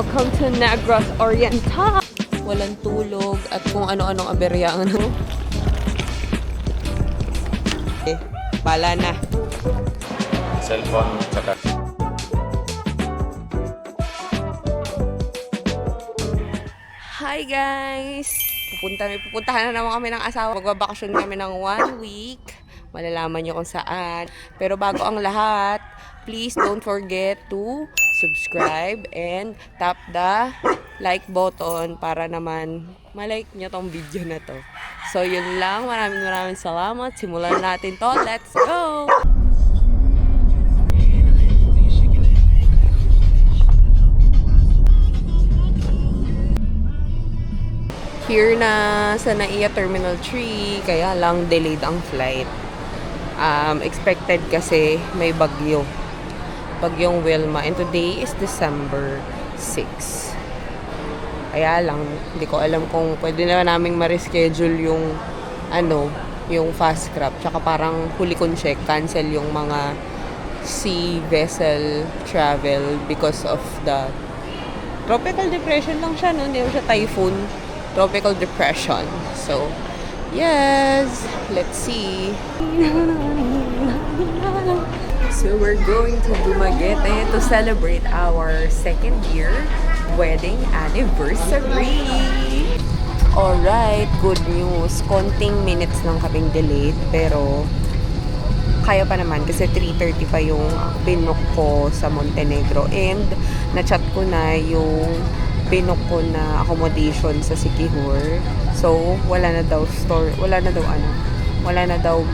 Welcome to Negros Oriental. Walang tulog at kung ano-anong aberya ang ano. Bala na. Cellphone, tsaka Hi guys! Pupuntahan na naman kami ng asawa. Magbabakasyon kami ng 1 week. Malalaman nyo kung saan. Pero bago ang lahat, please don't forget to subscribe and tap the like button para naman malike nyo tong video na to. So yun lang. Maraming salamat. Simulan natin to. Let's go! Here na sa Naiya Terminal 3, kaya lang delayed ang flight. Expected kasi may bagyo. Bagyong Wilma. And today is December 6. Kaya lang, hindi ko alam kung pwede na naming ma-reschedule yung yung fast crab. Tsaka parang huli kong check, cancel yung mga sea vessel travel because of the tropical depression lang siya, no? Hindi siya typhoon. Tropical depression. So, yes, let's see. So, we're going to Dumaguete to celebrate our 2nd year wedding anniversary. Alright, good news. Konting minutes lang kaming delayed, pero kaya pa naman kasi 3:30 pa yung binook ko sa Montenegro, and na-chat ko na yung binook ko na accommodation sa Siquijor. So, wala na daw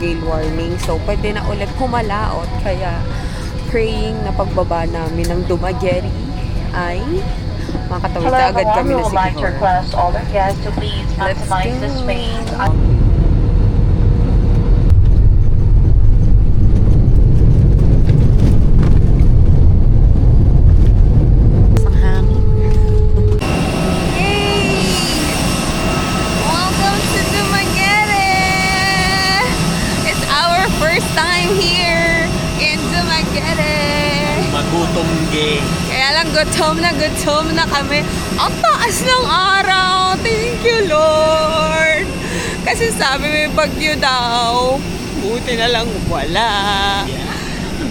gale warning. So, pwede na ulit humalaot. Kaya, praying na pagbaba namin ng Dumaguete ay makatawid na agad kami na Siquijor. Let's go! Kaya lang gutom na kami. Ang taas ng araw. Thank you, Lord. Kasi sabi may bagyo daw. Buti na lang wala.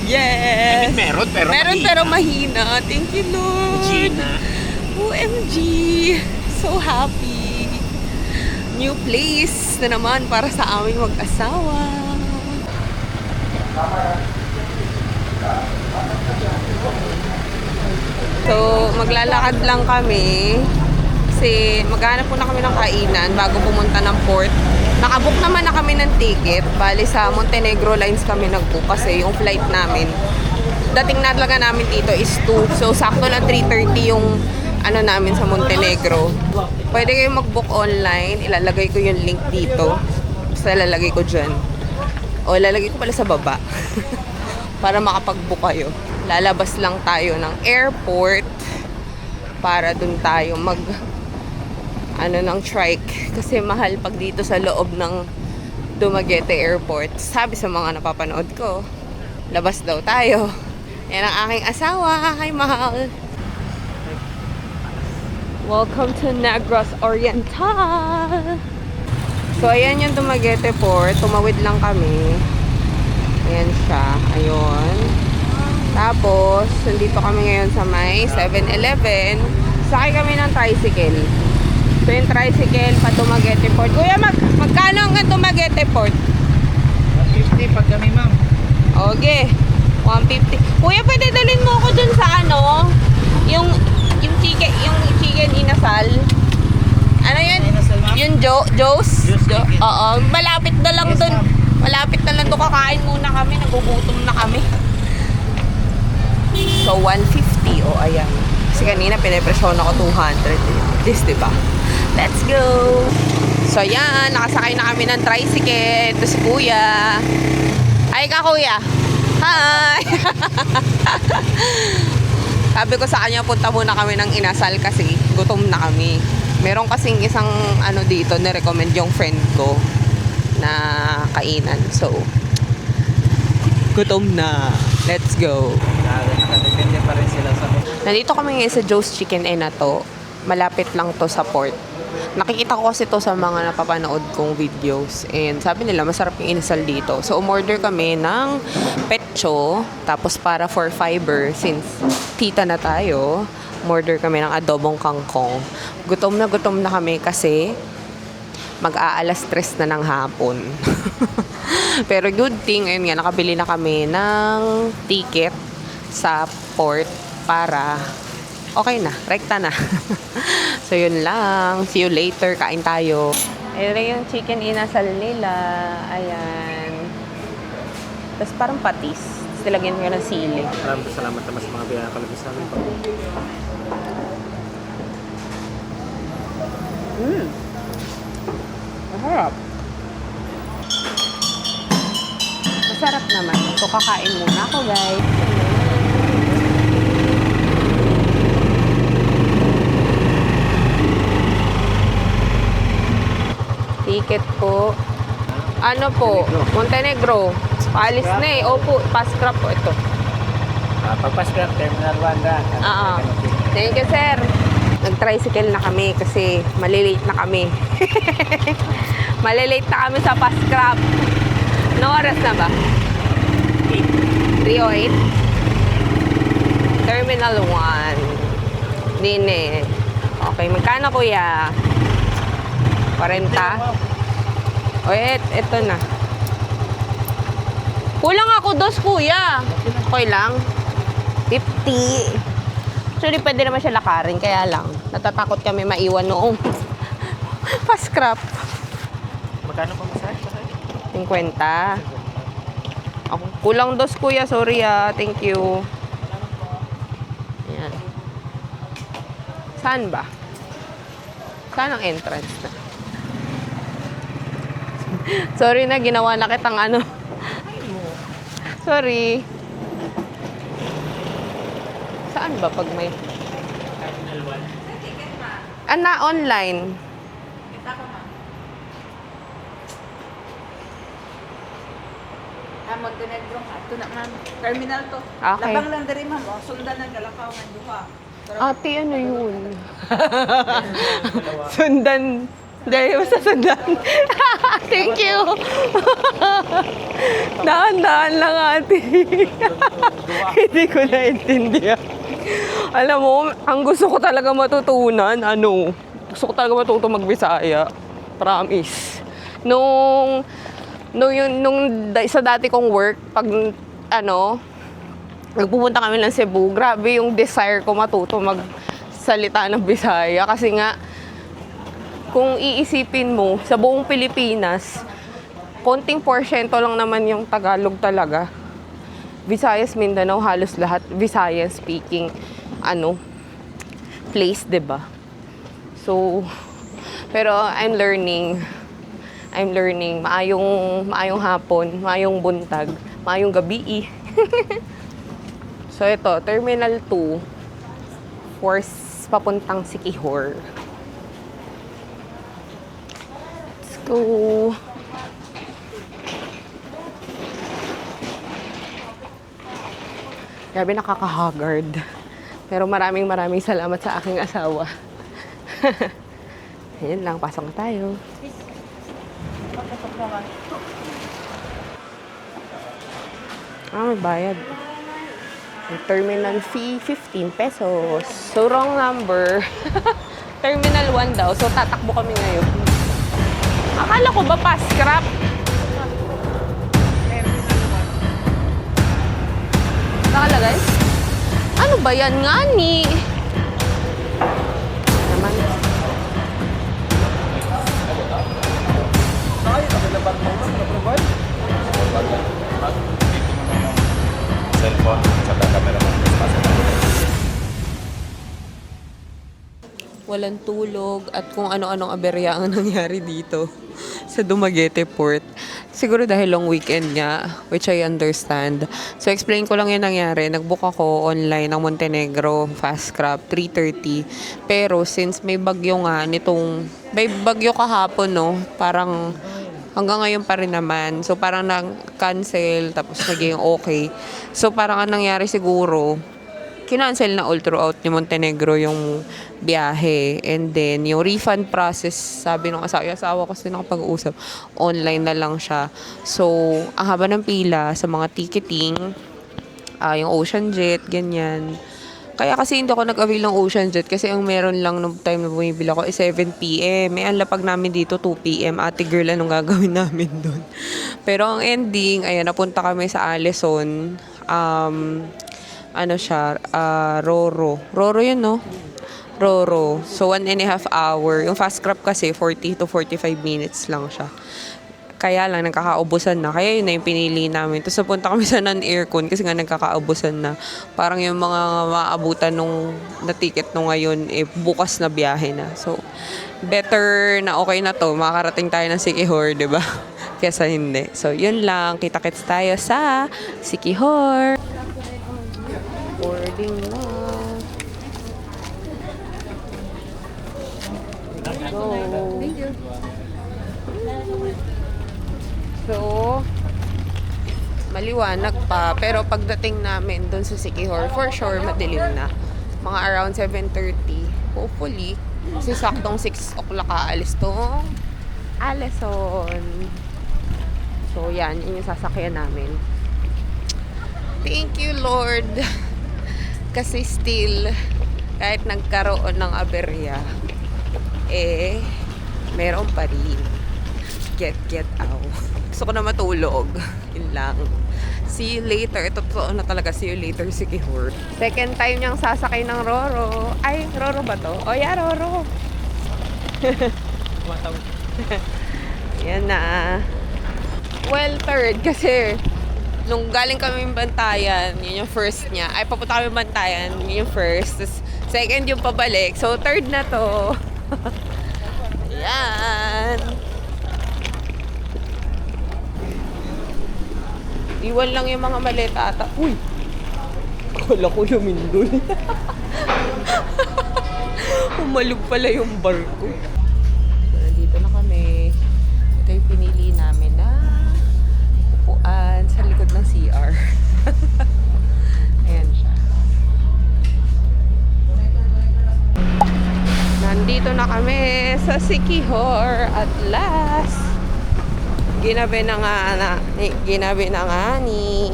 Yes. I mean, meron pero mahina. Thank you, Lord. Gina. OMG. So happy. New place na naman para sa aming mag-asawa. So, maglalakad lang kami kasi maghanap po na kami ng kainan bago pumunta ng port. Nakabook naman na kami ng ticket. Bali sa Montenegro Lines kami nag-book kasi yung flight namin, dating na talaga namin dito is 2. So, sakto lang 3:30 yung namin sa Montenegro. Pwede kayong mag-book online. Ilalagay ko yung link dito. Basta ilalagay ko dyan. O, ilalagay ko pala sa baba. Para makapag-book kayo. Lalabas lang tayo ng airport para dun tayo ng trike. Kasi mahal pag dito sa loob ng Dumaguete Airport. Sabi sa mga napapanood ko, labas daw tayo. Yan ang aking asawa. Hi, mahal. Welcome to Negros Oriental. So, ayan yung Dumaguete Port. Tumawid lang kami. Ayan siya. Ayun. Tapos, nandito kami ngayon sa may 7-Eleven. Sakay kami ng tricycle. So, yung tricycle pa Dumaguete Port. Kuya, magkano ang Dumaguete Port? 150 pag kami, ma'am. Okay. 150. Kuya, pwede dalhin mo ako dun sa yung chicken inasal. Ano yun? Inasal, ma'am? Yung Joe's? Chicken. Oo. Malapit na lang Yes, dun. ma'am. Malapit na lang dun. Kakain muna kami. Nagugutom na kami. So, 150. O, ayan. Kasi kanina, pinapresyon ako 200. This, diba? Let's go! So, ayan. Nakasakay na kami ng tricycle. Ito si Kuya. Ay ka, Kuya. Hi! Sabi ko sa kanya, punta muna kami ng Inasal kasi gutom na kami. Meron kasing isang dito, nirecommend yung friend ko na kainan. So, gutom na. Let's go. Nakadepende pa rin sila sa Nandito kami ngayon sa Joe's Chicken and na to. Malapit lang to sa port. Nakikita ko kasi to sa mga napapanood kong videos. And sabi nila, masarap yung inasal dito. So, umorder kami ng petcho. Tapos para for fiber, since tita na tayo, umorder kami ng adobong kangkong. Gutom na kami kasi mag-aalas 3 na ng hapon. Pero good thing, ayun nga, nakabili na kami ng ticket sa port para okay na, rekta na. So, yun lang. See you later. Kain tayo. Ito yung chicken inasal nila. Ayan. Tapos parang patis. Tapos nilagyan ko ng sili. Maraming salamat naman sa mga biyaya kalabas sa amin. Masarap. Masarap naman. So, kakain muna ako, guys. Ticket po. Ano po? Montenegro. Paalis na eh. Opo, pascrap po ito. Pagpaskrap, Terminal 1 na. Thank you, sir. Nag-tricycle na kami kasi malilate na kami. Malilate na kami sa pascrap. Anong oras na ba? 3:08? Terminal 1. Din eh. Okay, magkano kuya? 40? O, eto na. Kulang ako dos, kuya. Okay lang. 50. Actually, pwede naman siya lakarin. Kaya lang, natatakot kami maiwan noong pa-scrap. Magkano pa masahe? 50. Ako, kulang dos, kuya. Sorry Thank you. Ayan. Saan ba? Saan ang entrance na? Sorry na, ginawa na kitang ano. Sorry. Saan ba pag may... online. Montenegro nga. Ito na, ma'am. Terminal to. Okay. Labang lang dari, ma'am. O, sundan ng Galakaw ng Duha. Ate, ano yun? Sundan. Dahil sa sundan. Thank you. Daan-daan lang, ate. Hindi ko naintindihan. Alam mo, ang gusto ko talaga matutunan, gusto ko talaga matuto mag-Bisaya. Promise. Nung sa dati kong work, pag nagpupunta kami ng Cebu, grabe yung desire ko matuto magsalita ng Bisaya. Kasi nga, kung iisipin mo, sa buong Pilipinas, konting porsyento lang naman yung Tagalog talaga. Visayas, Mindanao, halos lahat Visayan speaking place, 'di ba? So, pero I'm learning. Maayong hapon, maayong buntag, maayong gabi. So ito, Terminal 2 for papuntang Siquijor. Let's go. Grabe, nakaka-haggard. Pero maraming salamat sa aking asawa. Ayan lang, pasok na tayo. May bayad. May terminal fee, 15 pesos. So, wrong number. Terminal 1 daw. So, tatakbo kami ngayon. Akala ko ba pa-scrap? Nakalagay? Ano ba yan nga ni? Naman. Cellphone, saka camera mo. Walang tulog at kung ano-anong aberya ang nangyari dito sa Dumaguete Port. Siguro dahil long weekend nga, which I understand. So, explain ko lang yung nangyari. Nag-book ako online ng Montenegro Fast Crab, 3:30. Pero since may bagyo nga may bagyo kahapon, no? Parang hanggang ngayon pa rin naman. So, parang nag-cancel, tapos naging okay. So, parang ang nangyari siguro, kinancel na all throughout ni Montenegro yung biyahe. And then, yung refund process, sabi ng asawa ko kasi nakapag-uusap, online na lang siya. So, ang haba ng pila sa mga ticketing, yung Ocean Jet, ganyan. Kaya kasi hindi ako nag-avail ng Ocean Jet kasi ang meron lang nung time na bumibili ako is 7 p.m. Ang lapag namin dito 2 p.m. Ate girl, anong gagawin namin doon? Pero ang ending, ayan, napunta kami sa Allison. Ano siya, Roro. Roro yun, no? Roro. So, 1.5 hour. Yung fast crab kasi, 40 to 45 minutes lang siya. Kaya lang, nagkakaubusan na. Kaya yun na yung pinili namin. Tapos napunta kami sa non-aircon kasi nga nagkakaubusan na. Parang yung mga maabutan nung na ticket nung ngayon, bukas na biyahe na. So, better na okay na to. Makakarating tayo ng Siquijor, di ba? Kesa hindi. So, yun lang. Kita-kits tayo sa Siquijor. Boarding na. Let's go. Thank you. So, maliwanag pa. Pero pagdating namin doon sa Siquijor, for sure, madilim na. Mga around 7:30. Hopefully. Kasi saktong 6 o'clock aalis tong Allison. So, yan. Yun yung sasakyan namin. Thank you, Lord. Kasi still, kahit nagkaroon ng aberya, meron pa rin. Get out. Gusto ko na matulog. Yun lang. See you later. Ito totoo na talaga. See you later, Siquijor. Second time niyang sasakay ng Roro. Ay, Roro ba to? Oh, yeah, Roro. Yan na. Well, third. Kasi, nung galing kami Bantayan, yun yung first niya. Ay, papunta kami Bantayan, yun yung first. Tapos, second yung pabalik. So, third na to. Yan. Iwan lang yung mga maleta ata. Uy! Kala ko lumindol. Umalog pala yung barko. So, nandito na kami. Ito yung pinili namin na upuan sa likod ng CR. Ayan siya. Nandito na kami sa Siquijor at last. Ginabi na nga ni.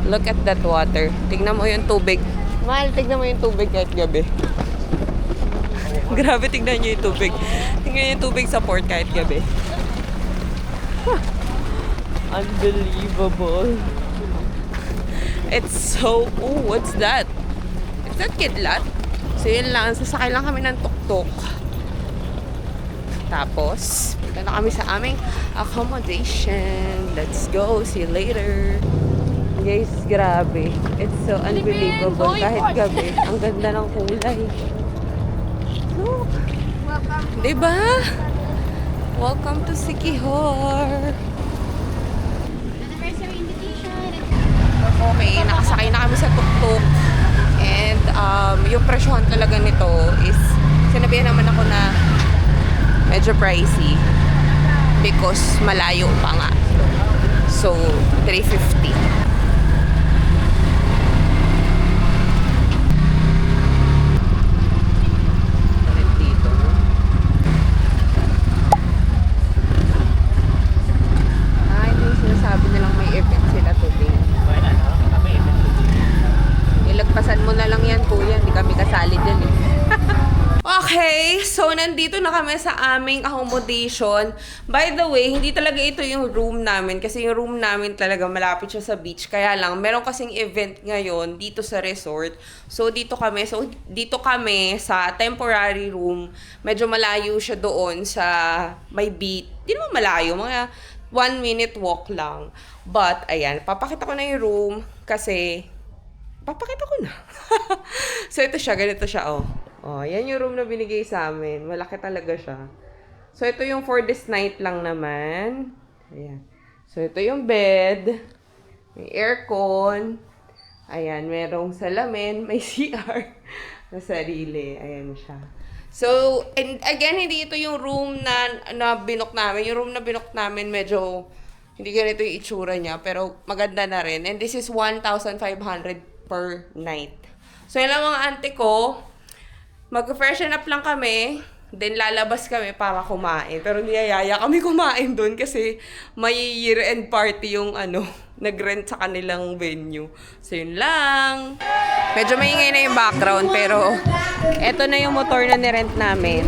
Look at that water. Tignan mo yung tubig. Mahal, tignan mo yung tubig kahit gabi. Grabe, tignan nyo yung tubig. Tignan yung tubig sa port kahit gabi. Unbelievable. It's so... Oh, what's that? Is that kidlat? So yun lang, sasakay lang kami ng tuk-tuk. Tapos, punta na kami sa aming accommodation. Let's go. See you later. Guys, grabe. It's so unbelievable. Kahit gabi, ang ganda ng kulay. Look. Diba? Welcome to Siquijor. Anniversary invitation. Okay, nakasakay na kami sa tuk-tuk. And yung presyohan talaga nito is, sinabihan naman ako na medyo pricey because malayo pa nga. So, 350. Dito, no? Ito yung sinasabi nilang may event sila today. Ilagpasan mo na lang yan, kuya. Hindi kami kasali dyan eh. Okay, so nandito na kami sa aming accommodation. By the way, hindi talaga ito yung room namin kasi yung room namin talaga malapit siya sa beach. Kaya lang, meron kasing event ngayon dito sa resort. So dito kami sa temporary room. Medyo malayo siya doon sa may beach. Di naman malayo, mga 1-minute walk lang. But ayan, papakita ko na yung room kasi papakita ko na. So ito siya, ganito siya oh. Oh, yan yung room na binigay sa amin. Malaki talaga siya. So, ito yung for this night lang naman. Ayan. So, ito yung bed. May aircon. Ayan, merong salamin. May CR na sarili. Ayan siya. So, and again, hindi ito yung room na binook namin. Yung room na binook namin medyo Hindi ganito yung itsura niya, pero maganda na rin. And this is 1,500 per night. So, yun lang mga auntie ko. Mag-freshen up lang kami. Then, lalabas kami para kumain. Pero niyayaya kami kumain doon kasi may year-end party yung nag-rent sa kanilang venue. So, yun lang. Medyo maingay na yung background, pero eto na yung motor na nirent namin.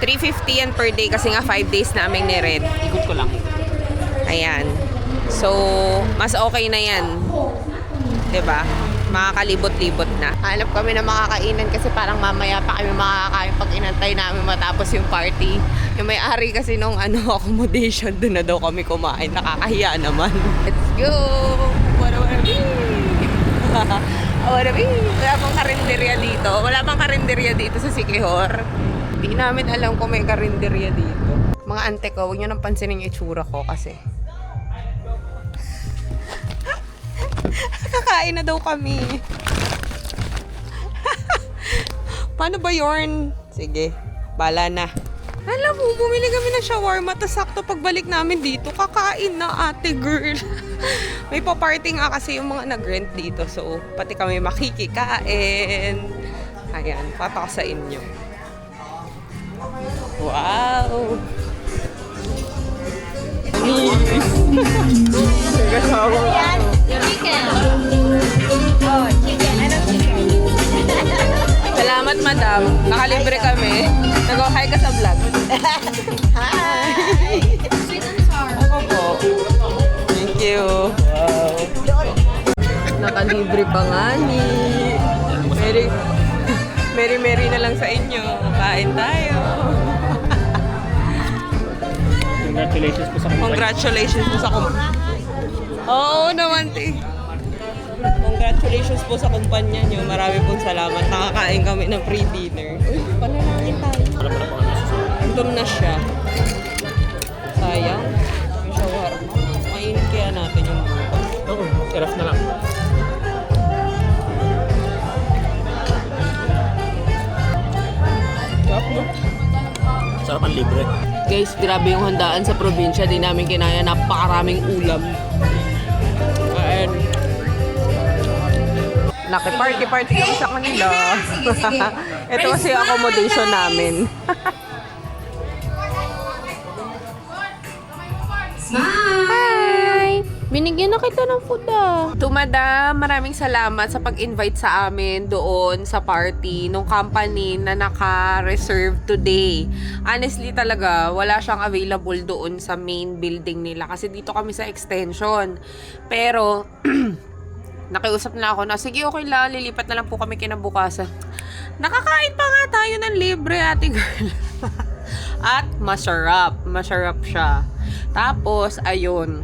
350 yan per day kasi nga 5 days namin nirent. Ikot ko lang. Ayan. So, mas okay na yan. 'Di ba? Makakalibot-libot na. Hanap kami ng makakainan kasi parang mamaya pa kami makakain pag inantay namin matapos yung party. Yung may-ari kasi nung accommodation, doon na daw kami kumain. Nakakahiya naman. Let's go! Wanna be! Wanna be! Wala pang karinderya dito. Wala pang karinderya dito sa Siquijor. Hindi namin alam kung may karinderya dito. Mga ante ko, huwag nyo nang pansinin yung itsura ko kasi kakain na daw kami. Paano ba yun? Sige, bala na. Alam mo, bumili kami ng shawarma tapos sakto pagbalik namin dito, kakain na ate girl. May pa-party nga kasi yung mga nag-rent dito, so pati kami makikikain. Ayan, pata ko sa inyo. Wow! Chicken. Oh, chicken. Anong chicken? Salamat, madam. Nakalibre kami. Nag-hi ka sa vlog. Hi! Sweet and sour. Ako po. Thank you. Wow. Nakalibre pa nga ni. Merry na lang sa inyo. Kain tayo. Congratulations po sa kumpanya. Congratulations po sa kumpanya. Oo naman, te. Congratulations po sa kumpanya nyo. Marami pong salamat. Nakakain kami ng pre-dinner. Uy, panalangin tayo. Alam mo na po ang nasusunod. Gutom na siya. Sayang. May shawarma. Mainit kaya natin yung bukas. Oo, eraf na lang. Sarap mo. Sarap ang libre. Guys, grabe yung handaan sa probinsya. Di namin kinaya. Napakaraming ulam. And naki-party kami sa kanila. Ito kasi yung accommodation namin. Hi! Binigyan na kita ng food To madam, maraming salamat sa pag-invite sa amin doon sa party nung company na naka-reserve today. Honestly talaga, wala siyang available doon sa main building nila kasi dito kami sa extension. Pero, nakiusap na ako na, sige okay lang, lilipat na lang po kami kinabukasan. Nakakain pa nga tayo ng libre, ate girl. At masarap siya. Tapos, ayun.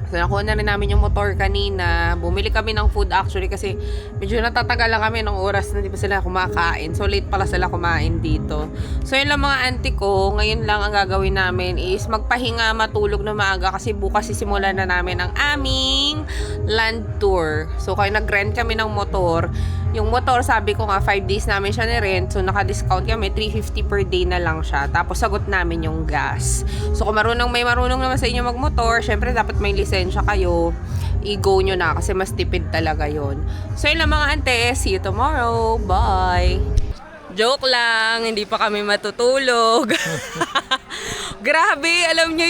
So, nakuha na rin namin yung motor kanina. Bumili kami ng food actually kasi medyo natatagal lang kami ng oras na di pa sila kumakain. So, late pala sila kumain dito. So, yun lang mga auntie ko. Ngayon lang ang gagawin namin is magpahinga, matulog na maaga kasi bukas sisimulan na namin ang aming land tour. So, kaya nag-rent kami ng motor. Yung motor, sabi ko nga, 5 days namin siya ni-rent. So, naka-discount kami. 350 per day na lang siya. Tapos, sagot namin yung gas. So, kung may marunong naman sa inyo magmotor, syempre, dapat may lisensya kayo. I-go nyo na kasi mas tipid talaga yon. So, yun lang mga ante. See you tomorrow. Bye! Joke lang. Hindi pa kami matutulog. Grabe, alam nyo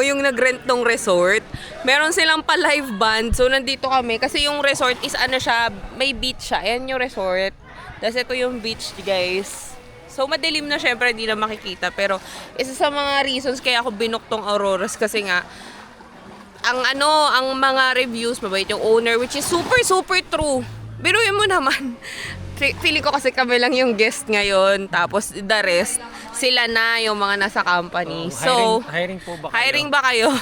yung nag-rent ng resort. Meron silang pa-live band. So, nandito kami. Kasi yung resort is siya, may beach siya. Ayan yung resort. Tapos ito yung beach, guys. So, madilim na syempre, hindi na makikita. Pero, isa sa mga reasons kaya ako binook tong Auroras kasi nga, ang mga reviews, mabait yung owner, which is super, super true. Biruin mo naman. Feeling ko kasi kami lang yung guest ngayon. Tapos, the rest, sila na yung mga nasa company. So, hiring po ba kayo? Hiring ba kayo?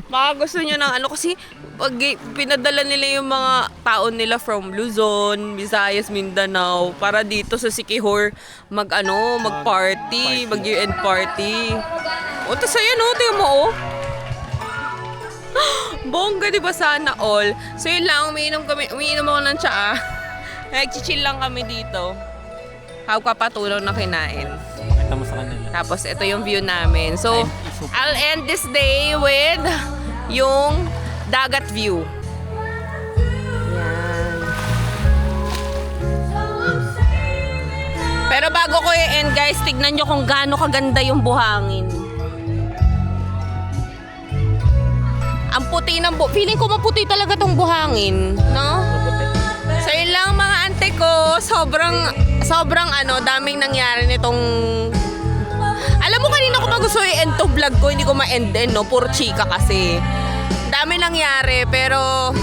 Baka gusto nyo ng kasi pag pinadala nila yung mga taon nila from Luzon, Visayas, Mindanao, para dito sa Siquijor, mag-party, mag-year-end party. O, tas ayan tingnan mo bongga, diba sana all? So, yun lang, umiinom ako ng tsaa. Nag-chill lang kami dito. Papatulong na kinain. Pakita mo sa kanila. Tapos, ito yung view namin. So, I'll end this day with yung dagat view. Yan. Pero bago ko i-end guys, tignan nyo kung gaano kaganda yung buhangin. Ang puti ng feeling ko maputi talaga tong buhangin, no? So yun lang mga ante ko, sobrang daming nangyari nitong. Alam mo kanina ko pa gusto i-end to vlog ko, hindi ko ma-end no? Puro chika kasi. Dami nangyari, pero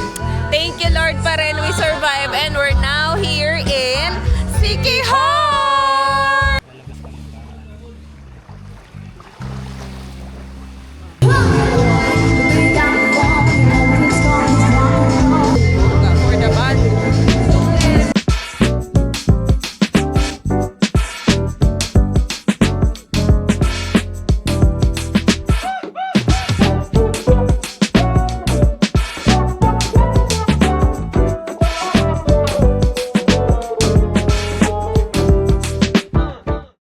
thank you Lord pa rin, we survive and we're now here in Siquijor!